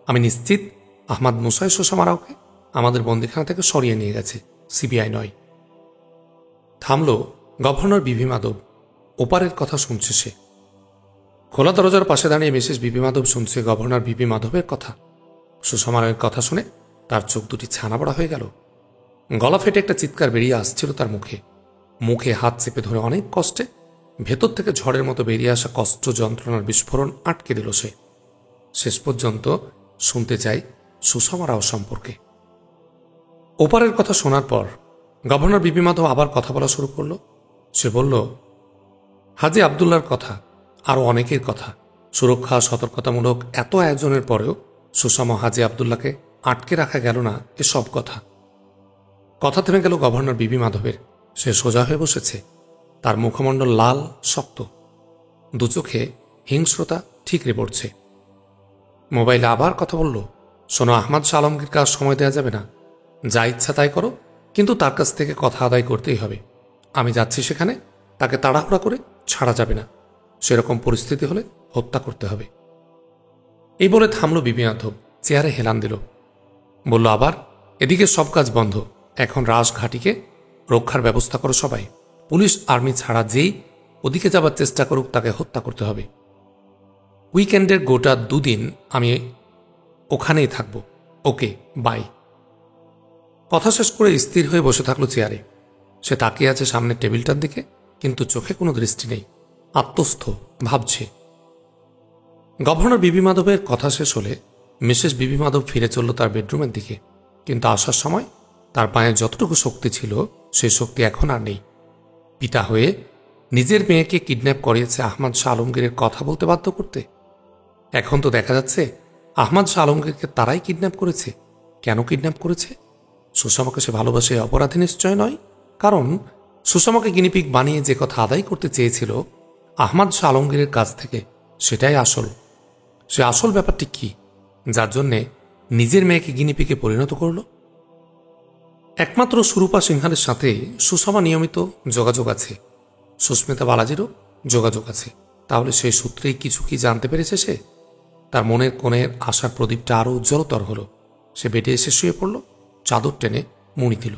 আমি নিশ্চিত আহমাদ মুসাই সুষমা রাওকে আমাদের বন্দিখানা থেকে সরিয়ে নিয়ে গেছে, সিবিআই নয়। থামল গভর্নর বিবি মাধব। ওপারের কথা শুনছে সে। খোলা দরজার পাশে দাঁড়িয়ে মিসেস বিবি মাধব শুনছে গভর্নর বিবি মাধবের কথা। সুষমার কথা শুনে তার চোখ দুটি ছানাবড়া হয়ে গেল। গলা ফেটে একটা চিৎকার বেরিয়ে আসছিল তার মুখে। মুখে হাত চেপে ধরে অনেক কষ্টে ভেতর থেকে ঝড়ের মতো বেরিয়ে আসা কষ্ট যন্ত্রণার বিস্ফোরণ আটকে দিল সে। শেষ পর্যন্ত শুনতে চাই সুষমা রাও সম্পর্কে। ওপারের কথা শোনার পর গভর্নর বিবি মাধব আবার কথা বলা শুরু করল। সে বলল, হাজি আবদুল্লার কথা, আরও অনেকের কথা, সুরক্ষা সতর্কতামূলক এত আয়োজনের পরেও সুষমা হাজি আবদুল্লাকে আটকে রাখা গেল না, এসব কথা। কথা থেমে গেল গভর্নর বিবি মাধবের। সে সোজা হয়ে বসেছে। তার মুখমণ্ডল লাল শক্ত, দু চোখে হিংস্রতা ঠিকরে পড়ছে। মোবাইলে আবার কথা বলল, শোনো, আহমদ শাহ আলমগীরকে আর সময় দেওয়া যাবে না। যা ইচ্ছা তাই করো, কিন্তু তার কাছ থেকে কথা আদায় করতেই হবে। আমি যাচ্ছি সেখানে, তাকে তাড়াহুড়া করে ছাড়া যাবে না। সেরকম পরিস্থিতি হলে হত্যা করতে হবে। এই বলে থামল বিবি মাধব, চেয়ারে হেলান দিল। বলল, আবার এদিকে সব কাজ বন্ধ। এখন রাজঘাটিকে রক্ষার ব্যবস্থা করো সবাই। পুলিশ আর্মি ছাড়া যেই ওদিকে যাবার চেষ্টা করুক তাকে হত্যা করতে হবে। উইকেন্ডের গোটা 2 দিন আমি ওখানেই থাকব। ওকে, বাই। কথা শেষ করে স্থির হয়ে বসে থাকলো চেয়ারে। সে তাকিয়ে আছে সামনের টেবিলটার দিকে, কিন্তু চোখে কোনো দৃষ্টি নেই। আত্মস্থ ভাবছে। গভর্নর বিবি মাধবের কথা শেষ হলে মিসেস বিবি মাধব ফিরে চলল তার বেডরুমের দিকে। কিন্তু আসার সময় তার পায়ে যতটুকু শক্তি ছিল সেই শক্তি এখন আর নেই। পিতা হয়ে নিজের মেয়েকে কিডন্যাপ করিয়েছে আহমদ শাহ আলমগীরের কথা বলতে বাধ্য করতে। এখন তো দেখা যাচ্ছে আহমদ শাহ আলমগীরকে তারাই কিডন্যাপ করেছে। কেন কিডন্যাপ করেছে? সুষমাকে সে ভালোবাসে অপরাধী নিশ্চয় নয়। কারণ সুষমাকে গিনিপিগ বানিয়ে যে কথা আদায় করতে চেয়েছিল আহমদ শাহ আলমগীরের কাছ থেকে, সেটাই আসল। সে আসল ব্যাপারটি কি, যার জন্যে নিজের মেয়েকে গিনিপিগে পরিণত করল? একমাত্র সুরূপা সিংহালের সাথে সুষমা নিয়মিত যোগাযোগ আছে। সুস্মিতা বালাজিরও যোগাযোগ আছে। তাহলে সেই সূত্রেই কিছু কি জানতে পেরেছে সে? তার মনের কোণের আশার প্রদীপটা আরও উজ্জ্বলতর হল। সে বেডে এসে শুয়ে পড়ল, চাদর টেনে মুড়ি দিল।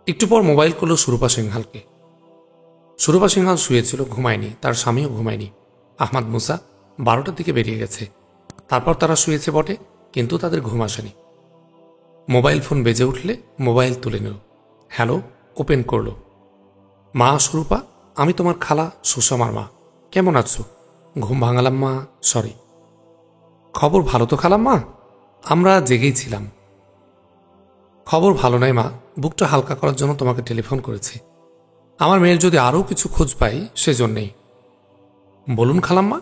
একটু পর মোবাইল করল সুরূপা সিংহালকে। সুরূপা সিংহাল শুয়েছিল, ঘুমায়নি। তার স্বামীও ঘুমায়নি। আহমদ মুসা 12টার দিকে বেরিয়ে গেছে। তারপর তারা শুয়েছে বটে, কিন্তু তাদের ঘুম আসেনি। মোবাইল ফোন বেজে উঠলে মোবাইল তুলে নিল। হ্যালো ওপেন করল। মা সুরূপা, আমি তোমার খালা সুষমার মা। কেমন আছো? ঘুম ভাঙালাম মা, সরি। খবর ভালো তো খালাম মা? আমরা জেগেই ছিলাম। খবর ভালো নয় মা, বুকটা হালকা করার জন্য তোমাকে টেলিফোন করেছি। আমার মেয়ের যদি আরও কিছু খোঁজ পাই সেজন্যেই। বলুন খালাম্মা,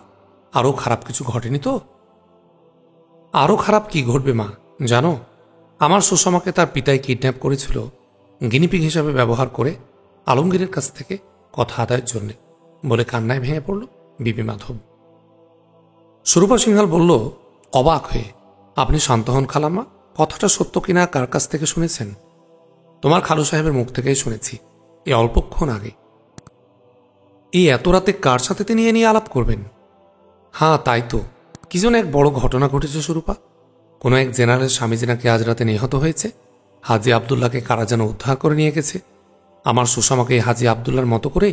আরও খারাপ কিছু ঘটেনি তো? আরও খারাপ কি ঘটবে মা জানো? আমার সুষমাকে তার পিতাই কিডন্যাপ করেছিল গিনিপিগ হিসাবে ব্যবহার করে আলমগীরের কাছ থেকে কথা আদায়ের জন্যে, বলে কান্নায় ভেঙে পড়ল বিবি মাধব। সুরূপা সিংহাল বলল অবাক হয়ে, আপনি শান্ত হন খালাম্মা। কথাটা সত্য কিনা কার কাছ থেকে শুনেছেন? তোমার খালু সাহেবের মুখ থেকেই শুনেছি, এই অল্পক্ষণ আগে। এই এত রাতে কার সাথে তিনি এ নিয়ে আলাপ করবেন? হ্যাঁ তাই তো, কি যেন এক বড় ঘটনা ঘটেছে সুরূপা। কোনো এক জেনারেল স্বামীজি নাকি আজ রাতে নিহত হয়েছে। হাজি আবদুল্লাহকে কারা যেন উদ্ধার করে নিয়ে গেছে। আমার সুষমাকে হাজি আবদুল্লার মতো করে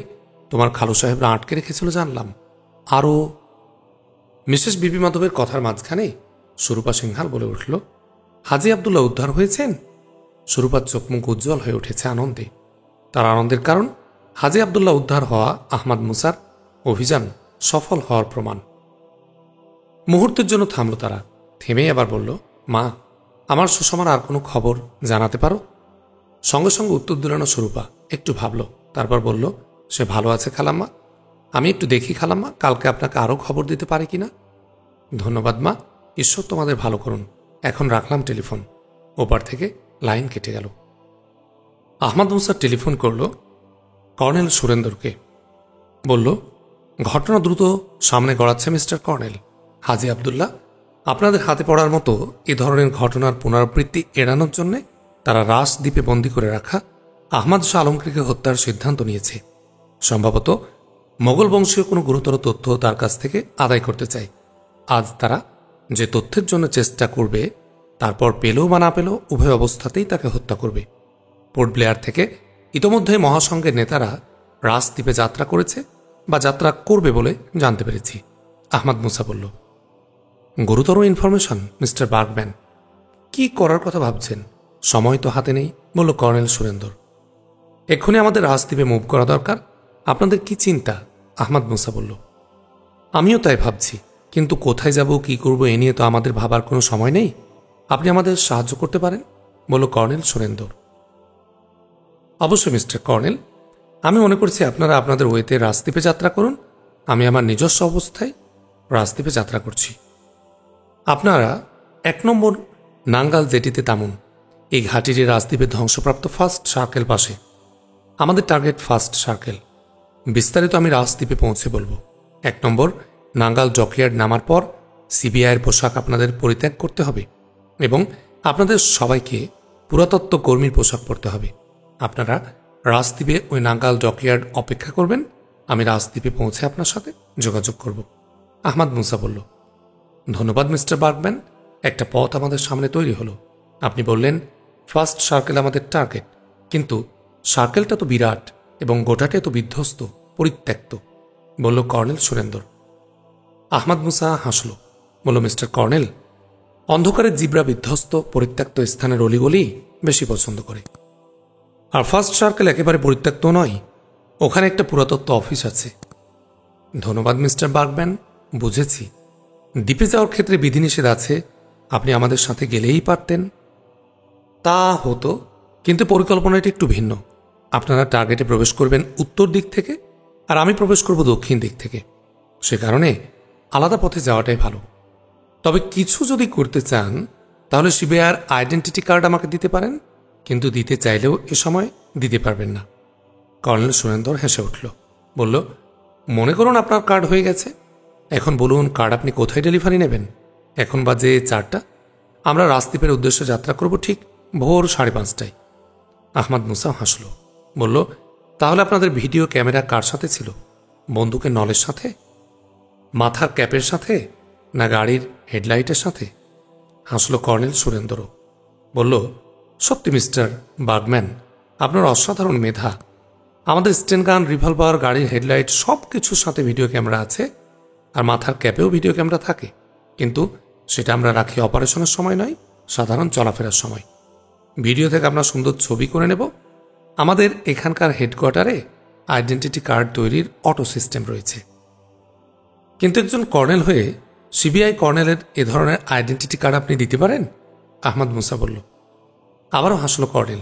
তোমার খালু সাহেবরা আটকে রেখেছিল জানলাম। আরও মিসেস বিবি মাধবের কথার মাঝখানে সুরূপা সিংহাল বলে উঠল, হাজি আবদুল্লাহ উদ্ধার হয়েছেন? সুরূপার চোখ মুখ উজ্জ্বল হয়ে উঠেছে আনন্দে। তার আনন্দের কারণ হাজি আবদুল্লাহ উদ্ধার হওয়া আহমদ মুসার অভিযান সফল হওয়ার প্রমাণ। মুহূর্তের জন্য থামল তারা। থেমে আবার বলল, মা, আমার সুষমার আর কোনো খবর জানাতে পারো? সঙ্গে সঙ্গে উত্তর দিল না সুরূপা। একটু ভাবল, তারপর বলল, সে ভালো আছে খালাম্মা। আমি একটু দেখি খালাম্মা, কালকে আপনাকে আরও খবর দিতে পারি কিনা। ধন্যবাদ মা, ঈশ্বর তোমাদের ভালো করুন। এখন রাখলাম টেলিফোন। ওপার থেকে লাইন কেটে গেল। আহমদ মুসা টেলিফোন করল কর্নেল সুরেন্দ্রকে। বলল, ঘটনা দ্রুত সামনে গড়াচ্ছে মিস্টার কর্নেল। হাজি আবদুল্লাহ আপনাদের হাতে পড়ার মতো এ ধরনের ঘটনার পুনরাবৃত্তি এড়ানোর জন্যে তারা রাজদ্বীপে বন্দী করে রাখা আহমদ শাহ আলমগীরকে হত্যার সিদ্ধান্ত নিয়েছে। সম্ভবত মোগল বংশীয় কোনো গুরুতর তথ্য তার কাছ থেকে আদায় করতে চায়। আজ তারা যে তথ্যের জন্য চেষ্টা করবে, তারপর পেলেও বা না পেলেও উভয় অবস্থাতেই তাকে হত্যা করবে। পোর্ট ব্লেয়ার থেকে ইতোমধ্যে মহাসংঘের নেতারা রাজদ্বীপে যাত্রা করেছে বা যাত্রা করবে বলে জানতে পেরেছি। আহমদ মুসা বলল, গুরুতর ইনফরমেশন মিস্টার বার্গম্যান। কি করার কথা ভাবছেন? সময় তো হাতে নেই, বলল কর্নেল সুরেন্দর। এক্ষুনি আমাদের রাজদ্বীপে মুভ করা দরকার। আপনাদের কি চিন্তা? আহমদ মুসা বলল, আমিও তাই ভাবছি, কিন্তু কোথায় যাব, কি করব, এ নিয়ে তো আমাদের ভাবার কোনো সময় নেই। আপনি আমাদের সাহায্য করতে পারেন, বলল কর্নেল সুরেন্দর। অবশ্যই মিস্টার কর্নেল, আমি মনে করছি আপনারা আপনাদের ওয়েতে রাজদ্বীপে যাত্রা করুন। আমি আমার নিজস্ব অবস্থায় রাজদ্বীপে যাত্রা করছি। আপনারা 1 নম্বর নাঙ্গাল জেটিতে নামুন। এই ঘাটিটি রাজদ্বীপের ধ্বংসপ্রাপ্ত ফার্স্ট সার্কেল পাশে। আমাদের টার্গেট ফার্স্ট সার্কেল। বিস্তারিত আমি রাজদ্বীপে পৌঁছে বলবো। 1 নম্বর নাঙ্গাল ডকইয়ার্ড নামার পর সিবিআইয়ের পোশাক আপনাদের পরিত্যাগ করতে হবে এবং আপনাদের সবাইকে পুরাতত্ত্ব কর্মীর পোশাক পরতে হবে। আপনারা রাজদ্বীপে ওই নাঙ্গাল ডকইয়ার্ড অপেক্ষা করবেন। আমি রাজদ্বীপে পৌঁছে আপনার সাথে যোগাযোগ করব। আহমদ মুসা বলল, ধন্যবাদ মিস্টার বার্গম্যান। একটা পথ আমাদের সামনে তৈরি হলো। আপনি বললেন ফার্স্ট সার্কেল আমাদের টার্গেট, কিন্তু সার্কেলটা তো বিরাট এবং গোটাটাই তো বিধ্বস্ত, পরিত্যক্ত, বলল কর্নেল সুরেন্দর। আহমদ মুসা হাসল, বলল, মিস্টার কর্নেল, অন্ধকারের জিব্রা বিধ্বস্ত পরিত্যক্ত স্থানের অলিগলি বেশি পছন্দ করে। আর ফার্স্ট সার্কেল একেবারে পরিত্যক্ত নয়, ওখানে একটা পুরাতত্ত্ব অফিস আছে। ধন্যবাদ মিস্টার বার্গম্যান, বুঝেছি। দ্বীপে যাওয়ার ক্ষেত্রে বিধিনিষেধ আছে, আপনি আমাদের সাথে গেলেই পারতেন। তা হতো, কিন্তু পরিকল্পনাটি একটু ভিন্ন। আপনারা টার্গেটে প্রবেশ করবেন উত্তর দিক থেকে আর আমি প্রবেশ করব দক্ষিণ দিক থেকে। সে কারণে আলাদা পথে যাওয়াটাই ভালো। তবে কিছু যদি করতে চান তাহলে সিবিআইয়ের আইডেন্টিটি কার্ড আমাকে দিতে পারেন, কিন্তু দিতে চাইলেও এ সময় দিতে পারবেন না। কর্নেল সুরেন্দর হেসে উঠল, বলল, মনে করুন আপনার কার্ড হয়ে গেছে। এখন বলুন কার্ড আপনি কোথায় ডেলিভারি নেবেন? এখন বাজে 4টা। আমরা রাজদ্বীপের উদ্দেশ্যে যাত্রা করব ঠিক ভোর 5:30টায়। আহমদ মুসা হাসল, বলল, তাহলে আপনাদের ভিডিও ক্যামেরা কার সাথে ছিল? বন্দুকের নলের সাথে, মাথার ক্যাপের সাথে, না গাড়ির হেডলাইটের সাথে? হাসল কর্নেল সুরেন্দরও, বলল, সত্যি মিস্টার বার্গম্যান, আপনার অসাধারণ মেধা। আমাদের স্টেনগান, রিভলভার, গাড়ির হেডলাইট সব কিছুর সাথে ভিডিও ক্যামেরা আছে, আর মাথার ক্যাপেও ভিডিও ক্যামেরা থাকে, কিন্তু সেটা আমরা রাখি অপারেশনের সময় নয়, সাধারণ চলাফেরার সময়। ভিডিও থেকে আমরা সুন্দর ছবি করে নেব। আমাদের এখানকার হেডকোয়ার্টারে আইডেন্টিটি কার্ড তৈরির অটো সিস্টেম রয়েছে। কিন্তু একজন কর্নেল হয়ে সিবিআই কর্নেলের এ ধরনের আইডেন্টিটি কার্ড আপনি দিতে পারেন? আহমদ মুসা বলল। আবারও হাসল কর্নেল,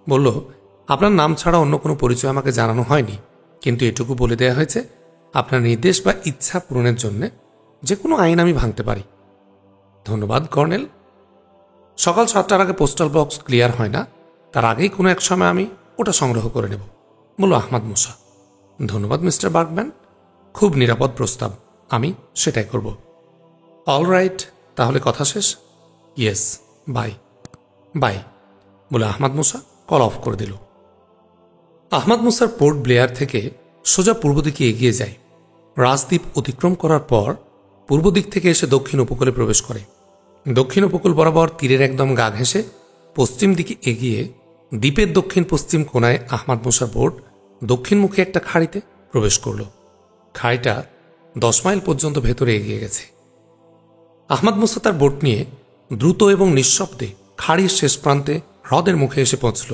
বলল, আপনার নাম ছাড়া অন্য কোনো পরিচয় আমাকে জানানো হয়নি, কিন্তু এটুকু বলে দেওয়া হয়েছে আপনার নির্দেশ বা ইচ্ছা পূরণের জন্য যে কোনো আইন আমি ভাঙতে পারি। ধন্যবাদ কর্নেল। সকাল 7টার আগে পোস্টাল বক্স ক্লিয়ার হয় না, তার আগেই কোনো এক সময় আমি ওটা সংগ্রহ করে নেব, বলল আহমদ মুসা। ধন্যবাদ মিস্টার বার্গম্যান, খুব নিরাপদ প্রস্তাব, আমি সেটাই করব। অল রাইট, তাহলে কথা শেষ। ইয়েস, বাই বাই, বলে আহমদ মুসা কল অফ করে দিল। আহমদ মুসার পোর্ট ব্লেয়ার থেকে সোজা পূর্ব দিকে এগিয়ে যায়। রাজদ্বীপ অতিক্রম করার পর পূর্ব দিক থেকে এসে দক্ষিণ উপকূলে প্রবেশ করে। দক্ষিণ উপকূল বরাবর তীরের একদম গা ঘেঁষে পশ্চিম দিকে এগিয়ে দ্বীপের দক্ষিণ পশ্চিম কোণায় আহমদ মুসার বোট দক্ষিণমুখী একটা খাড়িতে প্রবেশ করল। খাড়িটা 10 মাইল পর্যন্ত ভেতরে এগিয়ে গেছে। আহমদ মুসা তার বোট নিয়ে দ্রুত এবং নিঃশব্দে খাড়ির শেষ প্রান্তে হ্রদের মুখে এসে পৌঁছল।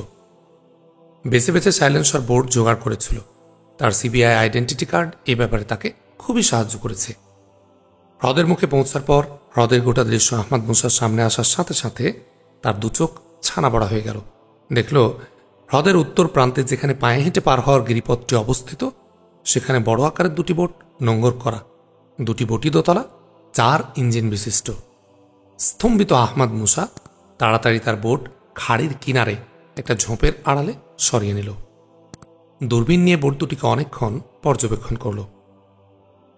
বেছে বেছে সাইলেন্সার বোর্ড জোগাড় করেছিল। তার সিবিআই আইডেন্টিটি কার্ড এ ব্যাপারে তাকে খুবই সাহায্য করেছে। হ্রদের মুখে পৌঁছার পর হ্রদের গোটা দৃশ্য আহমদ মুসার সামনে আসার সাথে সাথে তার দুচোখ ছানা বড়া হয়ে গেল। দেখল হ্রদের উত্তর প্রান্তে যেখানে পায়ে হেঁটে পার হওয়ার গিরিপথটি অবস্থিত, সেখানে বড় আকারের 2টি বোট নোঙ্গর করা। 2টি বোটই দোতলা, 4 ইঞ্জিন বিশিষ্ট। স্তম্ভিত আহমদ মুসা তাড়াতাড়ি তার বোট খাড়ির কিনারে একটা ঝোপের আড়ালে সরিয়ে নিল। দূরবীন নিয়ে বোট দুটিকে অনেকক্ষণ পর্যবেক্ষণ করল।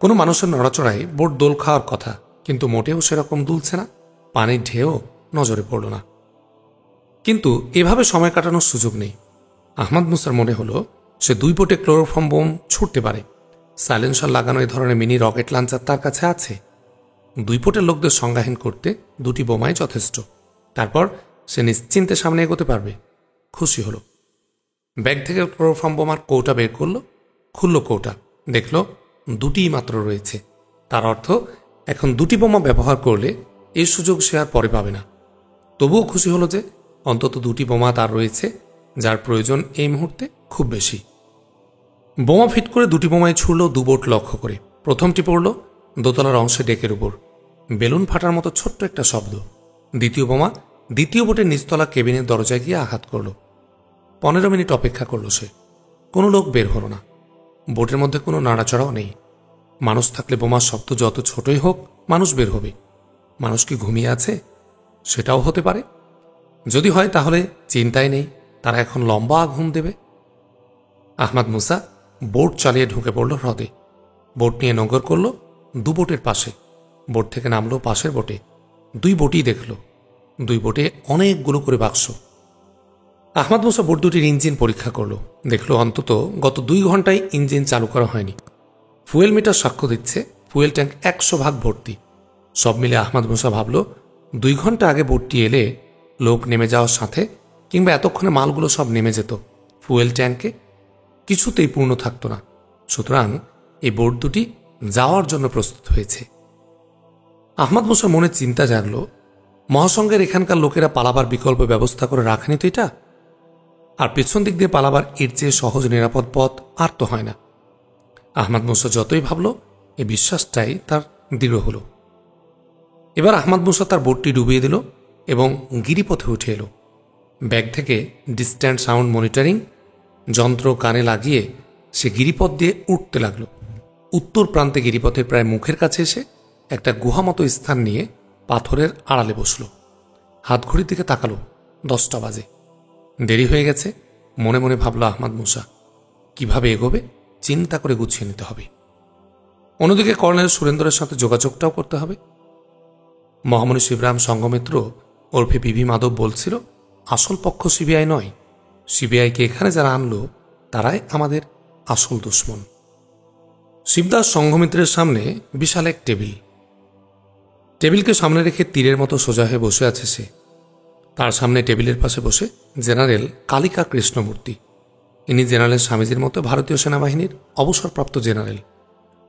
কোনো মানুষের নড়াচড়ায় বোট দোল খাওয়ার কথা, কিন্তু মোটেও সেরকম দুলছে না, পানির ঢেউ নজরে পড়ল না। কিন্তু এভাবে সময় কাটানোর সুযোগ নেই। আহমদ মুসার মনে হলো সে 2 বোটে ক্লোরোফর্ম বোম ছুটতে পারে। সাইলেন্সার লাগানো এই ধরনের মিনি রকেট লঞ্চার তার কাছে আছে। 2 বোটের লোকদের সংজ্ঞাহীন করতে 2টি বোমাই যথেষ্ট। তারপর সে নিশ্চিন্তে সামনে এগোতে পারবে। খুশি হল। ব্যাগ থেকে ক্লোরোফর্ম বোমার কৌটা বের করলো, খুলল কৌটা, দেখল দুটিই মাত্র রয়েছে। তার অর্থ এখন দুটি বোমা ব্যবহার করলে এই সুযোগ সে আর পরে পাবে না। তবুও খুশি হলো যে অন্তত দুটি বোমা তার রয়েছে, যার প্রয়োজন এই মুহূর্তে খুব বেশি। বোমা ফিট করে দুটি বোমায় ছুড়ল 2 বোট লক্ষ্য করে। প্রথমটি পড়ল দোতলার অংশে ডেকের উপর, বেলুন ফাটার মতো ছোট্ট একটা শব্দ। দ্বিতীয় বোমা দ্বিতীয় বোটের নিচতলা কেবিনের দরজায় গিয়ে আঘাত করল। 15 মিনিট অপেক্ষা করল সে, কোনো লোক বের হল না। বোটের মধ্যে কোনো নাড়াচড়াও নেই। মানুষ থাকলে বোমার শব্দ যত ছোটই হোক মানুষ বের হবে। মানুষ কি ঘুমিয়ে আছে? সেটাও হতে পারে। যদি হয় তাহলে চিন্তাই নেই, তারা এখন লম্বা ঘুম দেবে। আহমদ মুসা বোট চালিয়ে ঢুকে পড়ল হ্রদে। বোট নিয়ে নগর করল 2 বোটের পাশে। বোট থেকে নামলো পাশের বোটে। 2 বোটই দেখল, 2 বোটে অনেকগুলো করে বাক্স। আহমদ মুসা বোট দুটির ইঞ্জিন পরীক্ষা করল, দেখল অন্তত গত 2 ঘন্টায় ইঞ্জিন চালু করা হয়নি। ফুয়েল মিটার সাক্ষ্য দিচ্ছে ফুয়েল ট্যাঙ্ক 100% ভর্তি। সব মিলে আহমদ মুসা ভাবল 2 ঘন্টা আগে বোটটি এলে লোক নেমে যাওয়ার সাথে কিংবা এতক্ষণে মালগুলো সব নেমে যেত, ফুয়েল ট্যাঙ্কে কিছুতেই পূর্ণ থাকত না। সুতরাং এই বোট দুটি যাওয়ার জন্য প্রস্তুত হয়েছে। আহমদ মুসার মনে চিন্তা জাগল, মহাসংঘের এখানকার লোকেরা পালাবার বিকল্প ব্যবস্থা করে রাখেনি তো এটা? আর পেছন দিক দিয়ে পালাবার এর চেয়ে সহজ নিরাপদ পথ আর তো হয় না। আহমদ মুসা যতই ভাবল, এই বিশ্বাসটাই তার দৃঢ় হল। এবার আহমদ মুসা তার বোটটি ডুবিয়ে দিল এবং গিরিপথে উঠে এলো। ব্যাগ থেকে ডিস্ট্যান্ট সাউন্ড মনিটরিং যন্ত্র কানে লাগিয়ে সে গিরিপথ দিয়ে উঠতে লাগল। উত্তর প্রান্তে গিরিপথের প্রায় মুখের কাছে এসে একটা গুহা মতো স্থান নিয়ে পাথরের আড়ালে বসল। হাতঘড়ির দিকে তাকালো, 10টা বাজে। দেরি হয়ে গেছে। মনে মনে ভাবল আহমদ মুসা, কিভাবে এগোবে চিন্তা করে গুছিয়ে নিতে হবে। অন্যদিকে কর্নেল সুরেন্দ্রের সাথে যোগাযোগটাও করতে হবে। মহামণি শিবরাম সংঘমিত্র ওরফে বিভি মাধব বলছিল, আসল পক্ষ সিবিআই নয়, সিবিআইকে এখানে যারা আনলো তারাই আমাদের আসল দুশ্মন। শিবদাস সংঘমিত্রের সামনে বিশাল এক টেবিল। টেবিলকে সামনে রেখে তীরের মতো সোজা হয়ে বসে আছে সে। তার সামনে টেবিলের পাশে বসে জেনারেল কালিকা কৃষ্ণমূর্তি। ইনি জেনারেল স্বামীজির মতো ভারতীয় সেনাবাহিনীর অবসরপ্রাপ্ত জেনারেল,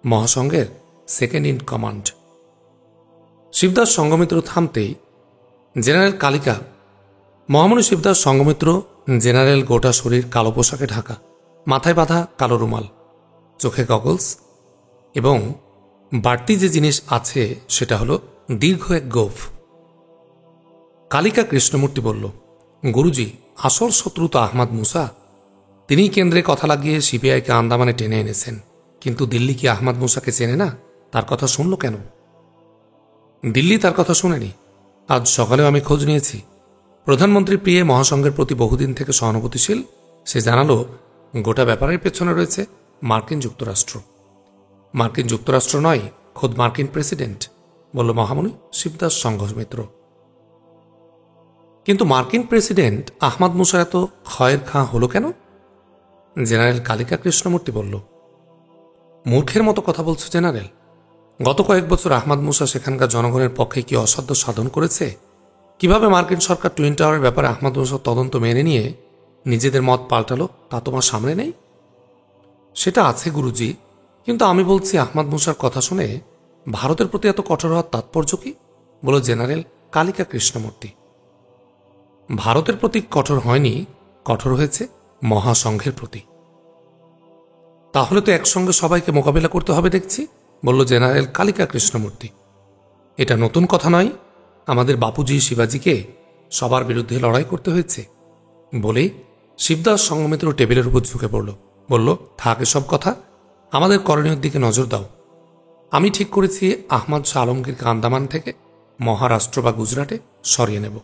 মহাসংঘের second in command. Shibdas Sanghamitra থামতেই জেনারেল কালিকা, মহামণি শিবদাস সংঘমিত্র জেনারেল গোটা শরীর কালো পোশাকে ঢাকা, মাথায় বাঁধা কালো রুমাল, চোখে গগলস, এবং বাড়তি যে জিনিস আছে সেটা হলো দীর্ঘ এক গোঁফ। কালিকা কৃষ্ণমূর্তি বলল, গুরুজি, আসল শত্রু তো আহমদ মুসা। তিনিই কেন্দ্রে কথা লাগিয়ে সিবিআইকে আন্দামানে টেনে এনেছেন। কিন্তু দিল্লি কি আহমদ মুসাকে চেনে না? তার কথা শুনল কেন? দিল্লি তার কথা শুনেনি। আজ সকালেও আমি খোঁজ নিয়েছি। প্রধানমন্ত্রী প্রিয়ে মহাসংঘের প্রতি বহুদিন থেকে সহানুভূতিশীল। সে জানালো গোটা ব্যাপারের পেছনে রয়েছে মার্কিন যুক্তরাষ্ট্র। মার্কিন যুক্তরাষ্ট্র নয়, খোদ মার্কিন প্রেসিডেন্ট, বলল মহামণি শিবদাস সংঘমিত্র। কিন্তু মার্কিন প্রেসিডেন্ট আহমদ মুসার এত খয়ের খাঁ হলো কেন? জেনারেল কালিকা কৃষ্ণমূর্তি বলল, মূর্খের মতো কথা বলছো জেনারেল। গত কয়েক বছর আহমদ মুসা সেখানকার জনগণের পক্ষে কি অসাধ্য সাধন করেছে? কিভাবে মার্কিন সরকার টুইন টাওয়ারের ব্যাপারে আহমদ মুসার তদন্ত মেনে নিয়ে নিজেদের মত পাল্টালো তা তোমার সামনে নেই? সেটা আছে গুরুজি, কিন্তু আমি বলছি আহমদ মুসার কথা শুনে ভারতের প্রতি এত কঠোর হওয়ার তাৎপর্য কি? বলল জেনারেল কালিকা কৃষ্ণমূর্তি। ভারতের প্রতি কঠোর হয়নি, কঠোর হয়েছে মহাসংঘের প্রতি। তাহলে তো একসঙ্গে সবাইকে মোকাবিলা করতে হবে দেখছি, বলল জেনারেল কালিকা কৃষ্ণমূর্তি। এটা নতুন কথা নয়, আমাদের বাপুজি শিবাজিকে সবার বিরুদ্ধে লড়াই করতে হয়েছে। বলেই শিবদাস সংঘমিত্র টেবিলের উপর ঝুঁকে পড়ল, বলল, থাক এসব কথা, আমাদের করণীয় দিকে নজর দাও। আমি ঠিক করেছি আহমদ শাহ আলমগীরকে আন্দামান থেকে মহারাষ্ট্র বা গুজরাটে সরিয়ে নেব।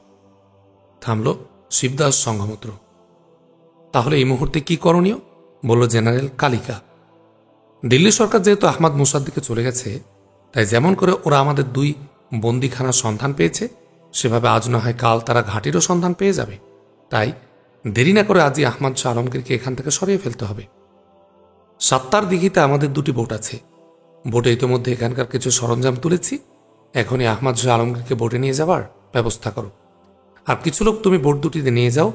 থামল শিবদাস সংঘমিত্র। তাহলে এই মুহূর্তে কি করণীয়? বলল জেনারেল কালিকা। দিল্লি সরকার যেহেতু আহমদ মুসার দিকে চলে গেছে, তাই যেমন করে ওরা আমাদের 2 বন্দিখানার সন্ধান পেয়েছে, সেভাবে আজ না হয় কাল তারা ঘাটিরও সন্ধান পেয়ে যাবে। তাই দেরি না করে আজই আহমদ শাহ আলমগীরকে এখান থেকে সরিয়ে ফেলতে হবে। 7টার দিঘিতে আমাদের 2টি বোট আছে। বোটে ইতিমধ্যে এখানকার কিছু সরঞ্জাম তুলেছি। এখনই আহমদ শাহ আলমগীরকে বোটে নিয়ে যাবার ব্যবস্থা করো। আর কিছু লোক তুমি বোট দুটিতে নিয়ে যাও।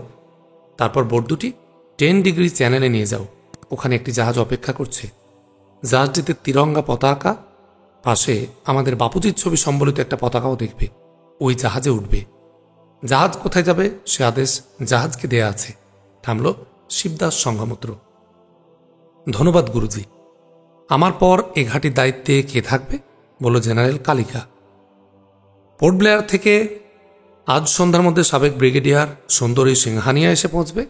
তারপর বোট দুটি 10 ডিগ্রি চ্যানেলে নিয়ে যাও, ওখানে একটি জাহাজ অপেক্ষা করছে। জাহাজটিতে তিরঙ্গা পতাকা, পাশে আমাদের বাপুজির ছবি সম্বলিত একটা পতাকাও দেখবে। ওই জাহাজে উঠবে। জাহাজ কোথায় যাবে সে আদেশ জাহাজকে দেয়া আছে। থামল শিবদাস সংঘমিত্র। ধন্যবাদ গুরুজি। আমার পর এ ঘাটির দায়িত্বে কে থাকবে? বলল জেনারেল কালিকা। পোর্ট ব্লেয়ার থেকে আজ সন্ধ্যার মধ্যে সাবেক ব্রিগেডিয়ার সুন্দরী সিংহানিয়া এসে পৌঁছবে।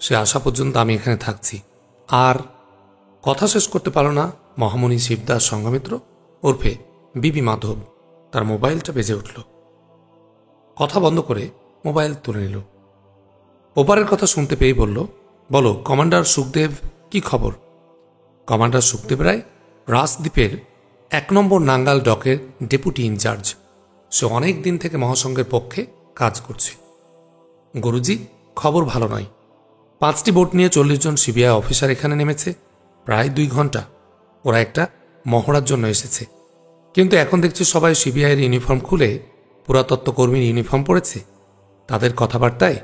সে আসা পর্যন্ত আমি এখানে থাকছি। আর কথা শেষ করতে পারল না মহামণি শিবদাস সংঘমিত্র ওরফে বিবি মাধব। তার মোবাইলটা বেজে উঠল। কথা বন্ধ করে মোবাইল তুলে নিল। ওপারের কথা শুনতে পেয়ে বলল, বলো কমান্ডার সুখদেব, কি খবর? কমান্ডার সুখদেব রায় রাজদ্বীপের 1 নম্বর নাঙ্গাল ডকের ডেপুটি ইনচার্জ। সে অনেক দিন থেকে মহাসংঘের পক্ষে কাজ করছে। গুরুজি, খবর ভালো নয়। 5টি বোট নিয়ে 40 জন সিবিআই অফিসার এখানে নেমেছে। প্রায় 2 ঘন্টা। ওরা একটা মহড়ার জন্য এসেছে, কিন্তু এখন দেখছি সবাই সিবিআইয়ের ইউনিফর্ম খুলে পুরাতত্ত্ব কর্মীর ইউনিফর্ম পরেছে। তাদের কথাবার্তায়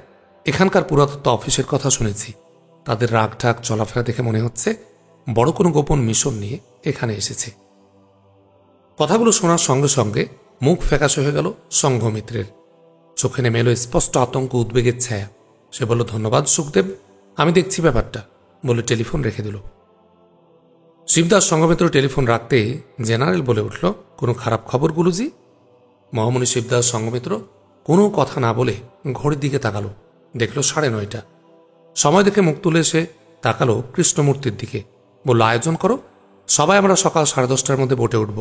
এখানকার পুরাতত্ত্ব অফিসের কথা শুনেছি। তাদের রাগঢাক চলাফেরা দেখে মনে হচ্ছে বড় কোনো গোপন মিশন নিয়ে এখানে এসেছে। কথাগুলো শোনার সঙ্গে সঙ্গে মুখ ফ্যাকাশে হয়ে গেল সংঘমিত্রের। চোখে নেমে এলো স্পষ্ট আতঙ্ক, উদ্বেগের ছায়া। সে বলল, ধন্যবাদ সুখদেব, আমি দেখছি ব্যাপারটা, বলে টেলিফোন রেখে দিল। শিবদাস সংঘমিত্র টেলিফোন রাখতে জেনারেল বলে উঠল, কোনো খারাপ খবর গুরুজি? মহামণি শিবদাস সংঘমিত্র কোনো কথা না বলে ঘড়ির দিকে তাকালো। দেখল 9:30। সময় দেখে মুখ তুলে এসে তাকালো কৃষ্ণমূর্তির দিকে। বলল, আয়োজন করো, সবাই আমরা সকাল 10:30টার মধ্যে বোটে উঠব।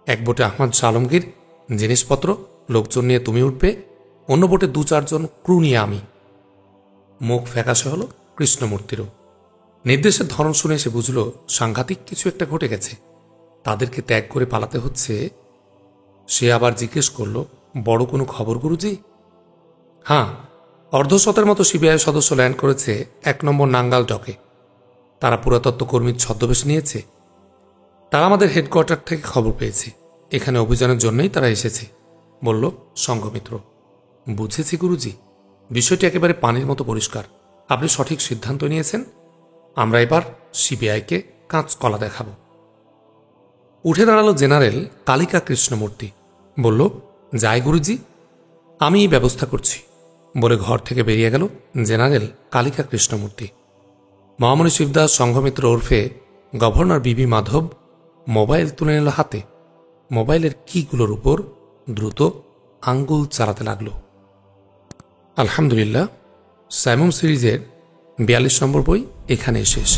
এক বোটে আহমদ আলমগীর, জিনিসপত্র লোকজন নিয়ে তুমি উঠবে, অন্য বোটে 2-4 জন ক্রু নিয়ে আমি। মুখ ফ্যাকাশে হলো কৃষ্ণমূর্তিরও। নির্দেশের ধরন শুনে সে বুঝল সাংঘাতিক কিছু একটা ঘটে গেছে। তাদেরকে ত্যাগ করে পালাতে হচ্ছে। সে আবার জিজ্ঞেস করল, বড় কোনো খবর গুরুজি? হ্যাঁ, 1/2 মতো সিবিআই সদস্য ল্যান্ড করেছে 1 নম্বর নাঙ্গাল ডকে। তারা পুরাতত্ত্ব কর্মীর ছদ্মবেশ নিয়েছে। তারা আমাদের হেডকোয়ার্টার থেকে খবর পেয়েছে। এখানে অভিযানের জন্যই তারা এসেছে, বলল সংঘমিত্র। বুঝেছি গুরুজি, বিষয়টি একেবারে পানির মতো পরিষ্কার। আপনি সঠিক সিদ্ধান্ত নিয়েছেন। আমরা এবার সিবিআইকে কাঁচকলা দেখাব। উঠে দাঁড়ালো জেনারেল কালিকা কৃষ্ণমূর্তি। বলল, যাই গুরুজি, আমি ব্যবস্থা করছি, বলে ঘর থেকে বেরিয়ে গেল জেনারেল কালিকা কৃষ্ণমূর্তি। মহামণি শিবদাস সংঘমিত্র ওরফে গভর্নর বিবি মাধব মোবাইল তুলে নিল হাতে। মোবাইলের কিগুলোর উপর দ্রুত আঙ্গুল চালাতে লাগল। আলহামদুলিল্লাহ, সাইমন সিরিজের 42 নম্বর বই এখানে শেষ।